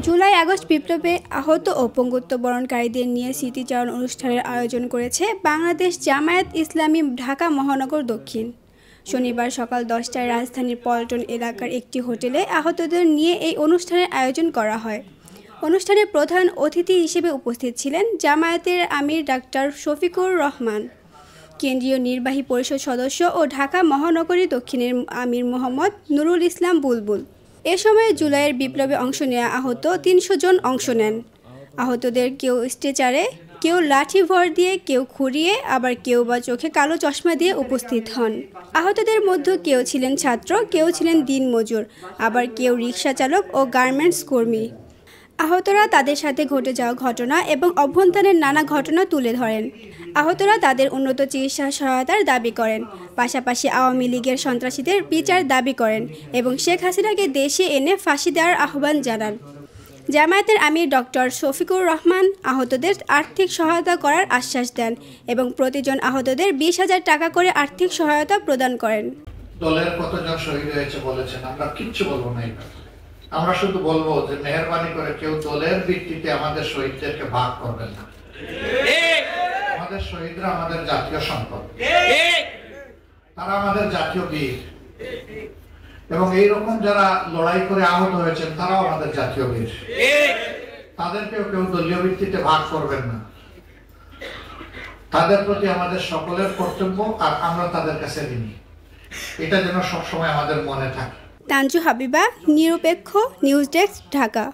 July August বিপ্লবে আহত ও পঙ্গুত্ব বরণকারীদের নিয়ে স্মৃতিচারণ অনুষ্ঠানের আয়োজন করেছে বাংলাদেশ জামায়াত ইসলামী ঢাকা মহানগর দক্ষিণ। শনিবার সকাল 10টায় রাজধানীর পল্টন এলাকার একটি হোটেলে আহতদের নিয়ে এই অনুষ্ঠানের আয়োজন করা হয়। অনুষ্ঠানে প্রধান অতিথি হিসেবে উপস্থিত ছিলেন জামায়াতের আমির ডাক্তার শফিকুর রহমান, কেন্দ্রীয় নির্বাহী পরিষদ সদস্য ও ঢাকা মহানগরী দক্ষিণের আমির মোহাম্মদ নুরুল ইসলাম বুলবুল। এ সময় জুলাইয়ের বিপ্লবে অংশ নেওয়া আহত 300 জন অংশ নেন। আহতদের কেউ স্ট্রেচারে, কেউ লাঠি ভর দিয়ে, কেউ খুঁড়িয়ে, আবার কেউ বা চোখে কালো চশমা দিয়ে উপস্থিত হন। আহতদের মধ্যে কেউ ছিলেন ছাত্র, কেউ ছিলেন দিনমজুর, আবার কেউ রিকশা চালক ও গার্মেন্টস কর্মী। আহতরা তাদের সাথে ঘটে যাওয়া ঘটনা এবং অভ্যন্তরের নানা ঘটনা তুলে ধরেন। আহতরা তাদের উন্নত চিকিৎসা সহায়তার দাবি করেন, পাশাপাশি আওয়ামী লীগের সন্ত্রাসীদের বিচার দাবি করেন এবং শেখ হাসিনাকে দেশে এনে ফাঁসি দেওয়ার আহ্বান জানান। জামায়াতের আমির ডক্টর শফিকুর রহমান আহতদের আর্থিক সহায়তা করার আশ্বাস দেন এবং প্রতিজন আহতদের 20,000 টাকা করে আর্থিক সহায়তা প্রদান করেন। দলের কতজন শহীদ হয়েছে বলেছেন, আমরা কিচ্ছু বলবো না। আমরা শুধু বলবো যে মেহেরবানি করে কেউ দলের ভিত্তিতে আমাদের শহীদদেরকে ভাগ করবেন না। আমাদের শহীদরা আমাদের জাতীয় সম্পদ, তারা আমাদের জাতীয় বীর, এবং এইরকম যারা লড়াই করে আহত হয়েছেন তারাও আমাদের জাতীয় বীর। তাদেরকেও কেউ দলীয় ভিত্তিতে ভাগ করবেন না। তাদের প্রতি আমাদের সকলের কর্তব্য, আর আমরা তাদের কাছে ঋণী। এটা যেন সবসময় আমাদের মনে থাকে। তানজু হাবিবা, নিরপেক্ষ নিউজ ডেস্ক, ঢাকা।